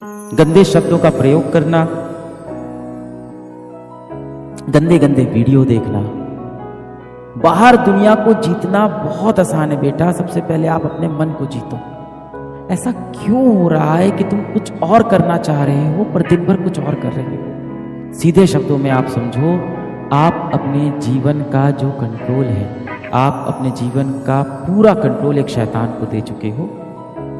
गंदे शब्दों का प्रयोग करना, गंदे गंदे वीडियो देखना। बाहर दुनिया को जीतना बहुत आसान है बेटा, सबसे पहले आप अपने मन को जीतो। ऐसा क्यों हो रहा है कि तुम कुछ और करना चाह रहे हो पर दिन भर कुछ और कर रहे हो? सीधे शब्दों में आप समझो, आप अपने जीवन का जो कंट्रोल है, आप अपने जीवन का पूरा कंट्रोल एक शैतान को दे चुके हो।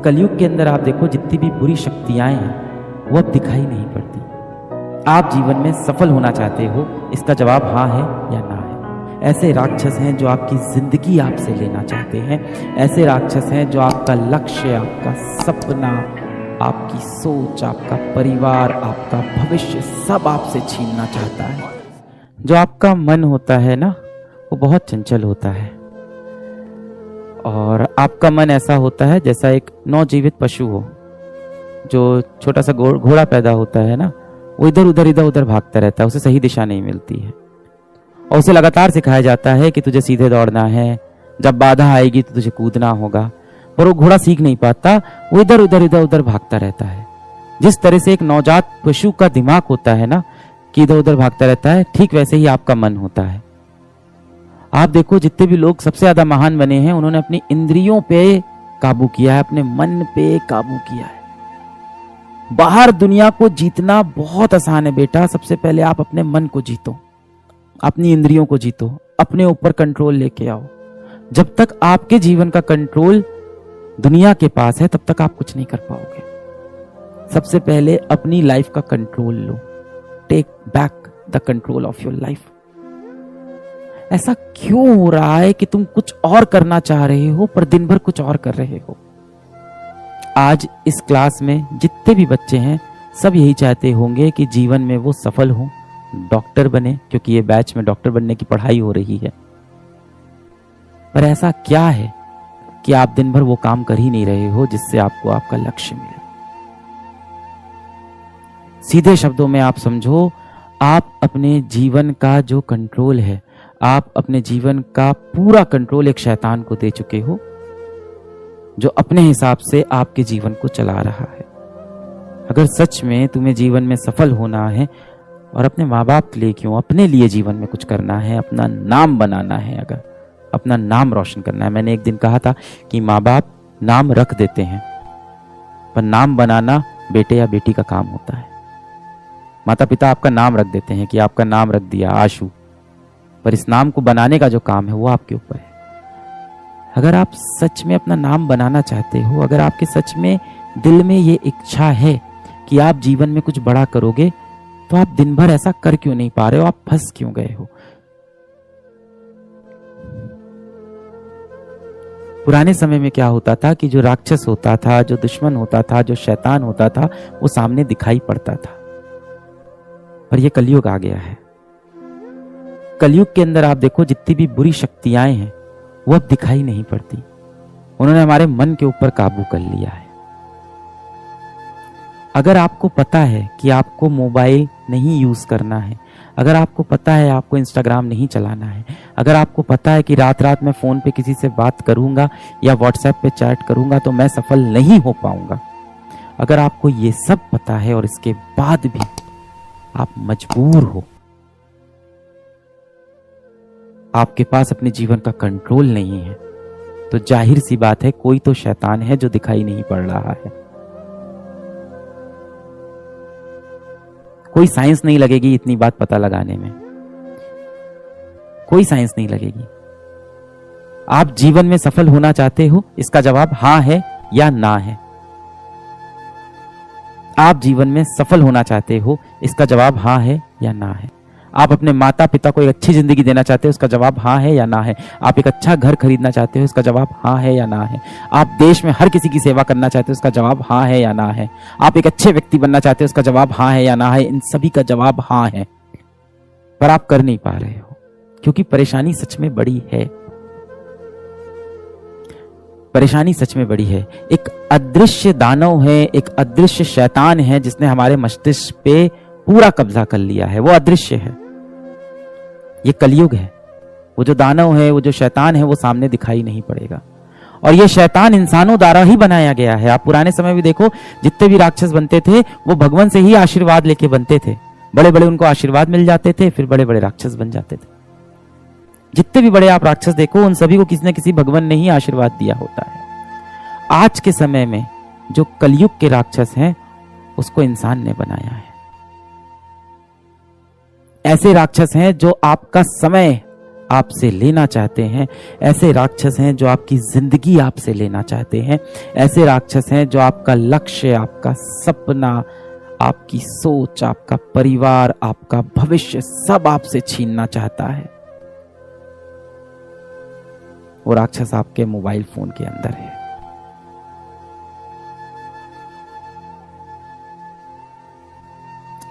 कलयुग के अंदर आप देखो, जितनी भी बुरी शक्तियां हैं वो अब दिखाई नहीं पड़ती। आप जीवन में सफल होना चाहते हो, इसका जवाब हाँ है या ना है। ऐसे राक्षस हैं जो आपकी जिंदगी आपसे लेना चाहते हैं, ऐसे राक्षस हैं जो आपका लक्ष्य, आपका सपना, आपकी सोच, आपका परिवार, आपका भविष्य सब आपसे छीनना चाहता है। जो आपका मन होता है ना, वो बहुत चंचल होता है और आपका मन ऐसा होता है जैसा एक नवजीवित पशु हो। जो छोटा सा घोड़ा पैदा होता है ना, वो इधर उधर भागता रहता है, उसे सही दिशा नहीं मिलती है और उसे लगातार सिखाया जाता है कि तुझे सीधे दौड़ना है, जब बाधा आएगी तो तुझे कूदना होगा, पर वो घोड़ा सीख नहीं पाता, वो इधर उधर भागता रहता है। जिस तरह से एक नवजात पशु का दिमाग होता है ना कि इधर उधर भागता रहता है, ठीक वैसे ही आपका मन होता है। आप देखो, जितने भी लोग सबसे ज्यादा महान बने हैं, उन्होंने अपनी इंद्रियों पे काबू किया है, अपने मन पे काबू किया है। बाहर दुनिया को जीतना बहुत आसान है बेटा, सबसे पहले आप अपने मन को जीतो, अपनी इंद्रियों को जीतो, अपने ऊपर कंट्रोल लेके आओ। जब तक आपके जीवन का कंट्रोल दुनिया के पास है, तब तक आप कुछ नहीं कर पाओगे। सबसे पहले अपनी लाइफ का कंट्रोल लो, take back the control of your life. ऐसा क्यों हो रहा है कि तुम कुछ और करना चाह रहे हो पर दिन भर कुछ और कर रहे हो? आज इस क्लास में जितने भी बच्चे हैं, सब यही चाहते होंगे कि जीवन में वो सफल हो, डॉक्टर बने, क्योंकि ये बैच में डॉक्टर बनने की पढ़ाई हो रही है। पर ऐसा क्या है कि आप दिन भर वो काम कर ही नहीं रहे हो जिससे आपको आपका लक्ष्य मिले? सीधे शब्दों में आप समझो, आप अपने जीवन का जो कंट्रोल है, आप अपने जीवन का पूरा कंट्रोल एक शैतान को दे चुके हो, जो अपने हिसाब से आपके जीवन को चला रहा है। अगर सच में तुम्हें जीवन में सफल होना है, और अपने माँ बाप के लिए क्यों, अपने लिए जीवन में कुछ करना है, अपना नाम बनाना है, अगर अपना नाम रोशन करना है। मैंने एक दिन कहा था कि माँ बाप नाम रख देते हैं, पर नाम बनाना बेटे या बेटी का काम होता है। माता पिता आपका नाम रख देते हैं कि आपका नाम रख दिया आशु, पर इस नाम को बनाने का जो काम है वो आपके ऊपर है। अगर आप सच में अपना नाम बनाना चाहते हो, अगर आपके सच में दिल में ये इच्छा है कि आप जीवन में कुछ बड़ा करोगे, तो आप दिन भर ऐसा कर क्यों नहीं पा रहे हो? आप फंस क्यों गए हो? पुराने समय में क्या होता था कि जो राक्षस होता था, जो दुश्मन होता था, जो शैतान होता था, वो सामने दिखाई पड़ता था। पर ये कलयुग आ गया है। कलयुग के अंदर आप देखो, जितनी भी बुरी शक्तियां हैं वो अब दिखाई नहीं पड़ती। उन्होंने हमारे मन के ऊपर काबू कर लिया है। अगर आपको पता है कि आपको मोबाइल नहीं यूज करना है, अगर आपको पता है आपको इंस्टाग्राम नहीं चलाना है, अगर आपको पता है कि रात रात में फोन पे किसी से बात करूंगा या व्हाट्सएप पे चैट करूंगा तो मैं सफल नहीं हो पाऊंगा, अगर आपको ये सब पता है और इसके बाद भी आप मजबूर हो, आपके पास अपने जीवन का कंट्रोल नहीं है, तो जाहिर सी बात है कोई तो शैतान है जो दिखाई नहीं पड़ रहा है। कोई साइंस नहीं लगेगी इतनी बात पता लगाने में, कोई साइंस नहीं लगेगी। आप जीवन में सफल होना चाहते हो, इसका जवाब हाँ है या ना है। आप जीवन में सफल होना चाहते हो, इसका जवाब हाँ है या ना है। आप अपने माता पिता को एक अच्छी जिंदगी देना चाहते हो, इसका जवाब हाँ है या ना है। आप एक अच्छा घर खरीदना चाहते हो, इसका जवाब हाँ है या ना है। आप देश में हर किसी की सेवा करना चाहते हो, इसका जवाब हाँ है या ना है। आप एक अच्छे व्यक्ति बनना चाहते हो, इसका जवाब हाँ है या ना है। इन सभी का जवाब हाँ है, पर आप कर नहीं पा रहे हो, क्योंकि परेशानी सच में बड़ी है। परेशानी सच में बड़ी है। एक अदृश्य दानव है, एक अदृश्य शैतान है जिसने हमारे मस्तिष्क पे पूरा कब्जा कर लिया है। वो अदृश्य है, ये कलयुग है। वो जो दानव है, वो जो शैतान है, वो सामने दिखाई नहीं पड़ेगा। और ये शैतान इंसानों द्वारा ही बनाया गया है। आप पुराने समय में देखो, जितने भी राक्षस बनते थे वो भगवान से ही आशीर्वाद लेके बनते थे। बड़े बड़े उनको आशीर्वाद मिल जाते थे, फिर बड़े बड़े राक्षस बन जाते थे। जितने भी बड़े आप राक्षस देखो, उन सभी को किसी न किसी भगवान ने ही आशीर्वाद दिया होता है। आज के समय में जो कलयुग के राक्षस हैं, उसको इंसान ने बनाया है। ऐसे राक्षस हैं जो आपका समय आपसे लेना चाहते हैं, ऐसे राक्षस हैं जो आपकी जिंदगी आपसे लेना चाहते हैं, ऐसे राक्षस हैं जो आपका लक्ष्य, आपका सपना, आपकी सोच, आपका परिवार, आपका भविष्य सब आपसे छीनना चाहता है। वो राक्षस आपके मोबाइल फोन के अंदर है।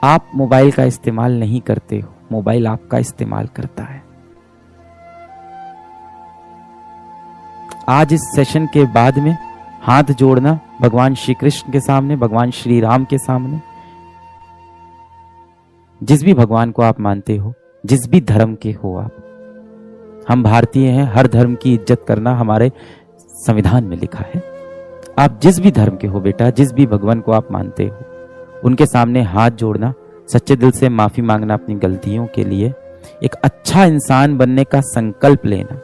आप मोबाइल का इस्तेमाल नहीं करते हो, मोबाइल आपका इस्तेमाल करता है। आज इस सेशन के बाद में हाथ जोड़ना भगवान श्री कृष्ण के सामने, भगवान श्री राम के सामने, जिस भी भगवान को आप मानते हो, जिस भी धर्म के हो आप। हम भारतीय हैं, हर धर्म की इज्जत करना हमारे संविधान में लिखा है। आप जिस भी धर्म के हो बेटा, जिस भी भगवान को आप मानते हो, उनके सामने हाथ जोड़ना, सच्चे दिल से माफी मांगना अपनी गलतियों के लिए, एक अच्छा इंसान बनने का संकल्प लेना,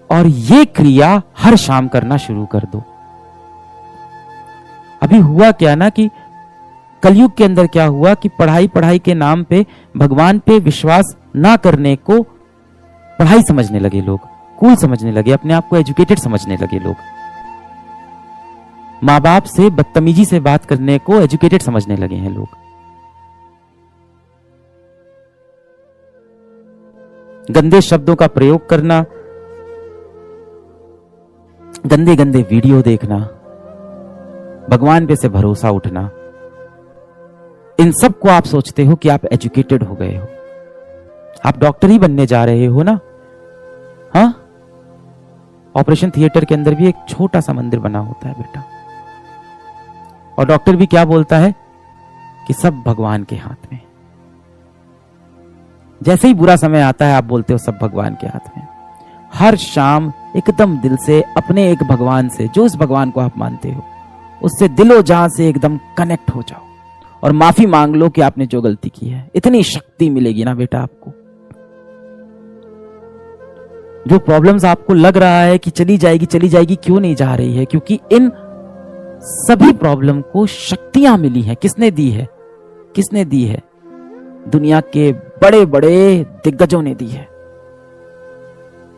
और ये क्रिया हर शाम करना शुरू कर दो। अभी हुआ क्या ना कि कलयुग के अंदर क्या हुआ कि पढ़ाई के नाम पे भगवान पे विश्वास ना करने को पढ़ाई समझने लगे लोग, कूल समझने लगे, अपने आप को एजुकेटेड समझने लगे लोग। माँ बाप से बदतमीजी से बात करने को एजुकेटेड समझने लगे हैं लोग। गंदे शब्दों का प्रयोग करना, गंदे गंदे वीडियो देखना, भगवान पे से भरोसा उठना, इन सब को आप सोचते हो कि आप एजुकेटेड हो गए हो, आप डॉक्टर ही बनने जा रहे हो ना। हाँ, ऑपरेशन थिएटर के अंदर भी एक छोटा सा मंदिर बना होता है बेटा, और डॉक्टर भी क्या बोलता है कि सब भगवान के हाथ में। जैसे ही बुरा समय आता है आप बोलते हो सब भगवान के हाथ में। हर शाम एकदम दिल से अपने एक भगवान से, जो इस भगवान को आप मानते हो, उससे दिलो जान से एकदम कनेक्ट हो जाओ और माफी मांग लो कि आपने जो गलती की है। इतनी शक्ति मिलेगी ना बेटा आपको। जो प्रॉब्लम्स आपको लग रहा है कि चली जाएगी, क्यों नहीं जा रही है? क्योंकि इन सभी प्रॉब्लम को शक्तियां मिली हैं। किसने दी है? किसने दी है? दुनिया के बड़े बड़े दिग्गजों ने दी है।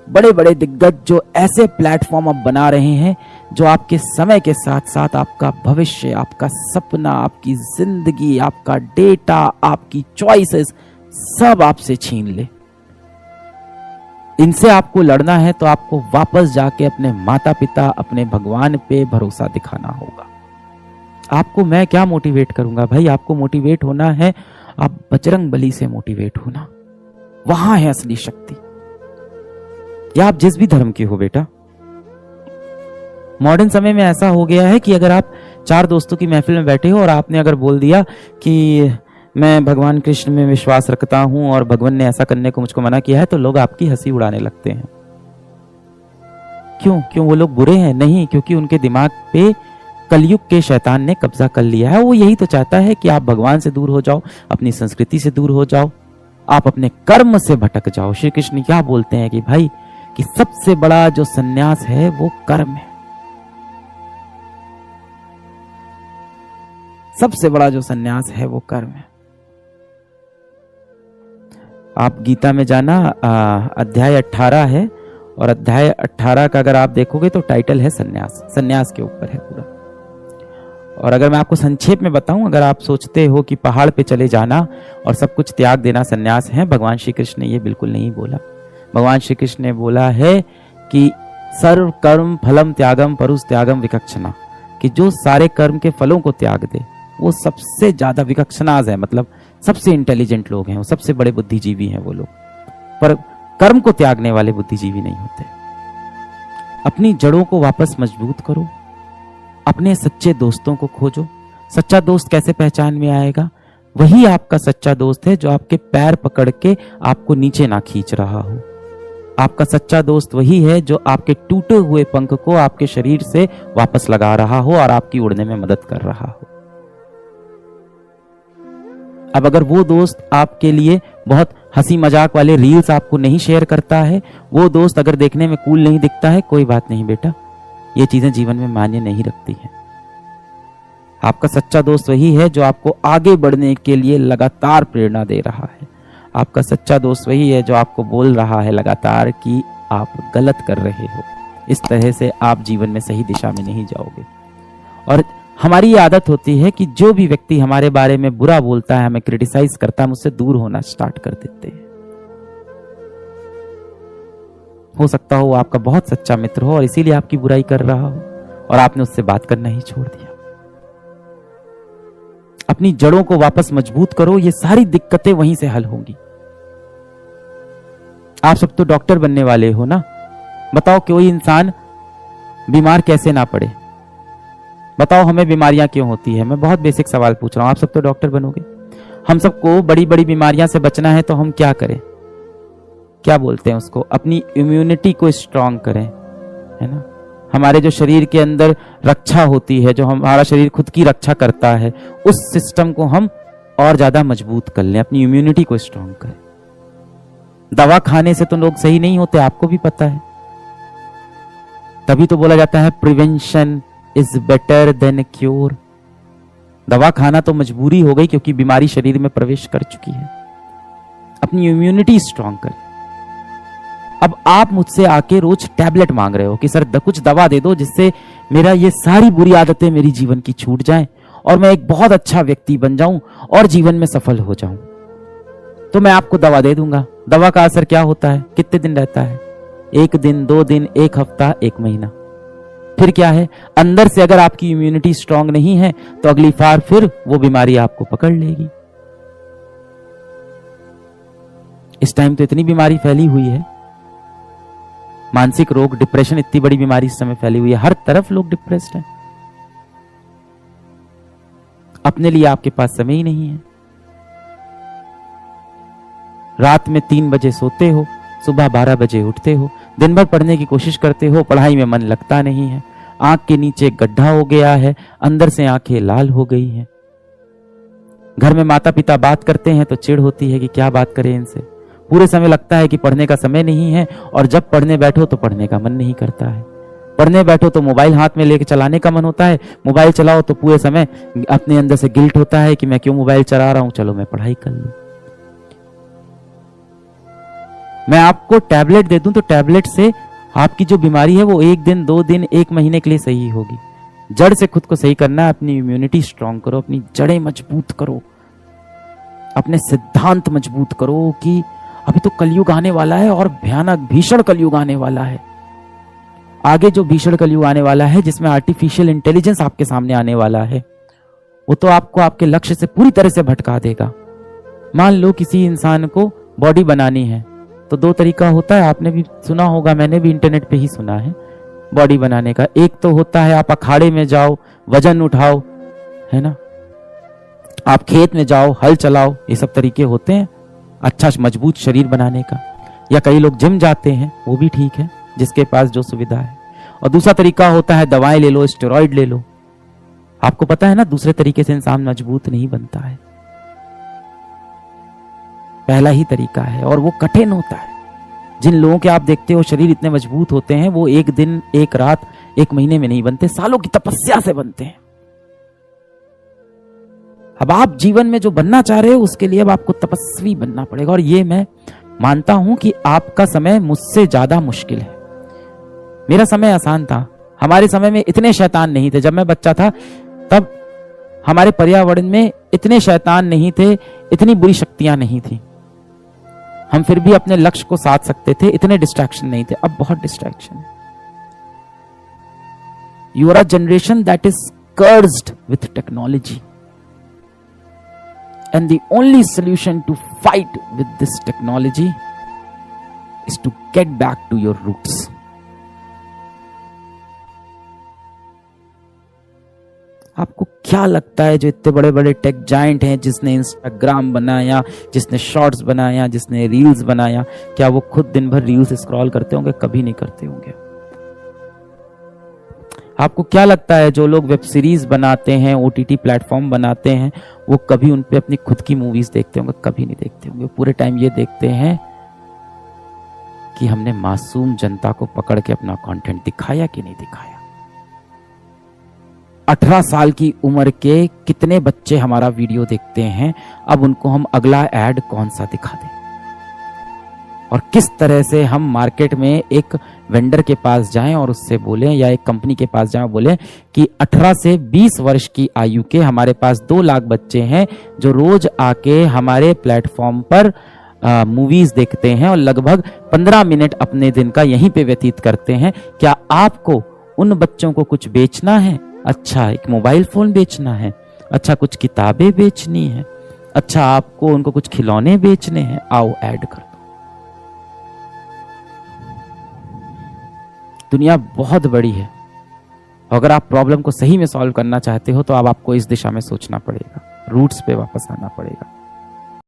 बड़े बड़े दिग्गज जो ऐसे प्लेटफॉर्म अब बना रहे हैं जो आपके समय के साथ साथ आपका भविष्य, आपका सपना, आपकी जिंदगी, आपका डेटा, आपकी चॉइसेस सब आपसे छीन ले। इनसे आपको लड़ना है तो आपको वापस जाके अपने माता पिता, अपने भगवान पे भरोसा दिखाना होगा। आपको मैं क्या मोटिवेट करूंगा भाई? आपको मोटिवेट होना है, आप बजरंग बली से मोटिवेट होना, वहां है असली शक्ति। या आप जिस भी धर्म के हो बेटा, मॉडर्न समय में ऐसा हो गया है कि अगर आप 4 दोस्तों की महफिल में बैठे हो और आपने अगर बोल दिया कि मैं भगवान कृष्ण में विश्वास रखता हूं और भगवान ने ऐसा करने को मुझको मना किया है, तो लोग आपकी हंसी उड़ाने लगते हैं। क्यों वो लोग बुरे हैं? नहीं, क्योंकि उनके दिमाग पे कलयुग के शैतान ने कब्जा कर लिया है। वो यही तो चाहता है कि आप भगवान से दूर हो जाओ, अपनी संस्कृति से दूर हो जाओ, आप अपने कर्म से भटक जाओ। श्री कृष्ण क्या बोलते हैं कि भाई कि सबसे बड़ा जो सन्यास है वो कर्म है। सबसे बड़ा जो सन्यास है वो कर्म है। आप गीता में जाना, अध्याय 18 है, और अध्याय 18 का अगर आप देखोगे तो टाइटल है सन्यास। सन्यास के ऊपर है पूरा। और अगर मैं आपको संक्षेप में बताऊं, अगर आप सोचते हो कि पहाड़ पे चले जाना और सब कुछ त्याग देना सन्यास है, भगवान श्री कृष्ण ने ये बिल्कुल नहीं बोला। भगवान श्री कृष्ण ने बोला है कि सर्व कर्म फलम त्यागम परुष त्यागम विकक्षणा, कि जो सारे कर्म के फलों को त्याग दे वो सबसे ज्यादा विकक्षणाज है, मतलब सबसे इंटेलिजेंट लोग हैं, वो सबसे बड़े बुद्धिजीवी हैं वो लोग। पर कर्म को त्यागने वाले बुद्धिजीवी नहीं होते। अपनी जड़ों को वापस मजबूत करो, अपने सच्चे दोस्तों को खोजो। सच्चा दोस्त कैसे पहचान में आएगा? वही आपका सच्चा दोस्त है जो आपके पैर पकड़ के आपको नीचे ना खींच रहा हो। आपका सच्चा दोस्त वही है जो आपके टूटे हुए पंख को आपके शरीर से वापस लगा रहा हो और आपकी उड़ने में मदद कर रहा हो। अब अगर वो दोस्त आपके लिए बहुत हंसी मजाक वाले रील्स आपको नहीं शेयर करता है, वो दोस्त अगर देखने में कूल नहीं दिखता है, कोई बात नहीं बेटा, ये चीजें जीवन में मायने नहीं रखती हैं। आपका सच्चा दोस्त वही है जो आपको आगे बढ़ने के लिए लगातार प्रेरणा दे रहा है। आपका सच्चा दोस्त वही है जो आपको बोल रहा है लगातार कि आप गलत कर रहे हो। इस तरह से आप जीवन में सही दिशा में नहीं जाओगे। और हमारी ये आदत होती है कि जो भी व्यक्ति हमारे बारे में बुरा बोलता है, हमें क्रिटिसाइज करता है, मुझसे दूर होना स्टार्ट कर देते हैं। हो सकता हो वो आपका बहुत सच्चा मित्र हो और इसीलिए आपकी बुराई कर रहा हो और आपने उससे बात करना ही छोड़ दिया। अपनी जड़ों को वापस मजबूत करो, ये सारी दिक्कतें वहीं से हल होंगी। आप सब तो डॉक्टर बनने वाले हो ना, बताओ कोई इंसान बीमार कैसे ना पड़े? बताओ हमें बीमारियां क्यों होती है? मैं बहुत बेसिक सवाल पूछ रहा हूं, आप सब तो डॉक्टर बनोगे। हम सबको बड़ी बड़ी बीमारियां से बचना है तो हम क्या करें? क्या बोलते हैं उसको? अपनी इम्यूनिटी को स्ट्रांग करें, है ना। हमारे जो शरीर के अंदर रक्षा होती है, जो हमारा शरीर खुद की रक्षा करता है, उस सिस्टम को हम और ज्यादा मजबूत कर लें, अपनी इम्यूनिटी को स्ट्रांग करें। दवा खाने से तो लोग सही नहीं होते, आपको भी पता है। तभी तो बोला जाता है prevention is better than cure. दवा खाना तो मजबूरी हो गई क्योंकि बीमारी शरीर में प्रवेश कर चुकी है। अपनी इम्यूनिटी स्ट्रांग करें। अब आप मुझसे आके रोज टैबलेट मांग रहे हो कि सर कुछ दवा दे दो जिससे मेरा ये सारी बुरी आदतें मेरी जीवन की छूट जाएं और मैं एक बहुत अच्छा व्यक्ति बन जाऊं और जीवन में सफल हो जाऊं। तो मैं आपको दवा दे दूंगा। दवा का असर क्या होता है? कितने दिन रहता है? 1 दिन, 2 दिन, 1 हफ्ता, 1 महीना। फिर क्या है? अंदर से अगर आपकी इम्यूनिटी स्ट्रांग नहीं है तो अगली बार फिर वो बीमारी आपको पकड़ लेगी। इस टाइम तो इतनी बीमारी फैली हुई है, मानसिक रोग, डिप्रेशन, इतनी बड़ी बीमारी इस समय फैली हुई है। हर तरफ लोग डिप्रेस्ड हैं। अपने लिए आपके पास समय ही नहीं है। रात में 3 बजे सोते हो, सुबह 12 बजे उठते हो, दिन भर पढ़ने की कोशिश करते हो, पढ़ाई में मन लगता नहीं है, आंख के नीचे गड्ढा हो गया है, अंदर से आंखें लाल हो गई हैं। घर में माता पिता बात करते हैं तो चिढ़ होती है कि क्या बात करें इनसे। पूरे समय लगता है कि पढ़ने का समय नहीं है और जब पढ़ने बैठो तो पढ़ने का मन नहीं करता है। पढ़ने बैठो तो मोबाइल हाथ में लेके चलाने का मन होता है। मोबाइल चलाओ तो पूरे समय अपने अंदर से गिल्ट होता है कि मैं क्यों मोबाइल चला रहा हूं, चलो मैं पढ़ाई कर लूं। मैं आपको टैबलेट दे दूं तो टैबलेट से आपकी जो बीमारी है वो 1 दिन, 2 दिन, 1 महीने के लिए सही होगी। जड़ से खुद को सही करना है। अपनी इम्यूनिटी स्ट्रांग करो, अपनी जड़ें मजबूत करो, अपने सिद्धांत मजबूत करो कि अभी तो कलयुग आने वाला है और भयानक भीषण कलयुग आने वाला है। आगे जो भीषण कलयुग आने वाला है जिसमें आर्टिफिशियल इंटेलिजेंस आपके सामने आने वाला है, वो तो आपको आपके लक्ष्य से पूरी तरह से भटका देगा। मान लो किसी इंसान को बॉडी बनानी है तो 2 तरीका होता है, आपने भी सुना होगा, मैंने भी इंटरनेट पे ही सुना है बॉडी बनाने का। एक तो होता है आप अखाड़े में जाओ, वजन उठाओ, है ना, आप खेत में जाओ, हल चलाओ, ये सब तरीके होते हैं अच्छा मजबूत शरीर बनाने का। या कई लोग जिम जाते हैं, वो भी ठीक है, जिसके पास जो सुविधा है। और दूसरा तरीका होता है दवाएं ले लो, स्टेरॉइड ले लो। आपको पता है ना, दूसरे तरीके से इंसान मजबूत नहीं बनता है, पहला ही तरीका है और वो कठिन होता है। जिन लोगों के आप देखते हो शरीर इतने मजबूत होते हैं, वो 1 दिन, 1 रात, 1 महीने में नहीं बनते, सालों की तपस्या से बनते हैं। अब आप जीवन में जो बनना चाह रहे हो उसके लिए अब आपको तपस्वी बनना पड़ेगा। और ये मैं मानता हूं कि आपका समय मुझसे ज्यादा मुश्किल है। मेरा समय आसान था, हमारे समय में इतने शैतान नहीं थे। जब मैं बच्चा था तब हमारे पर्यावरण में इतने शैतान नहीं थे, इतनी बुरी शक्तियां नहीं थी, हम फिर भी अपने लक्ष्य को साध सकते थे, इतने डिस्ट्रैक्शन नहीं थे। अब बहुत डिस्ट्रैक्शन है। You are a generation that is cursed with technology and the only solution to fight with this technology is to get back to your roots. आपको क्या लगता है जो इतने बड़े बड़े टेक जाइंट हैं, जिसने इंस्टाग्राम बनाया, जिसने शॉर्ट्स बनाया, जिसने रील्स बनाया, क्या वो खुद दिन भर रील्स स्क्रॉल करते होंगे? कभी नहीं करते होंगे। आपको क्या लगता है जो लोग वेब सीरीज बनाते हैं, ओटीटी प्लेटफॉर्म बनाते हैं, वो कभी उन पे अपनी खुद की मूवीज देखते होंगे? कभी नहीं देखते होंगे। पूरे टाइम ये देखते हैं कि हमने मासूम जनता को पकड़ के अपना कंटेंट दिखाया कि नहीं दिखाया। 18 साल की उम्र के कितने बच्चे हमारा वीडियो देखते हैं, अब उनको हम अगला ऐड कौन सा दिखा दें? और किस तरह से हम मार्केट में एक वेंडर के पास जाएं और उससे बोलें, या एक कंपनी के पास जाएं और बोलें कि 18 से 20 वर्ष की आयु के हमारे पास 2 लाख बच्चे हैं जो रोज आके हमारे प्लेटफॉर्म पर मूवीज देखते हैं और लगभग 15 मिनट अपने दिन का यहीं पे व्यतीत करते हैं। क्या आपको उन बच्चों को कुछ बेचना है? अच्छा, एक मोबाइल फोन बेचना है? अच्छा, कुछ किताबें बेचनी है? अच्छा, आपको उनको कुछ खिलौने बेचने हैं? आओ ऐड कर दो। दुनिया बहुत बड़ी है। अगर आप प्रॉब्लम को सही में सॉल्व करना चाहते हो तो अब आपको इस दिशा में सोचना पड़ेगा, रूट्स पे वापस आना पड़ेगा।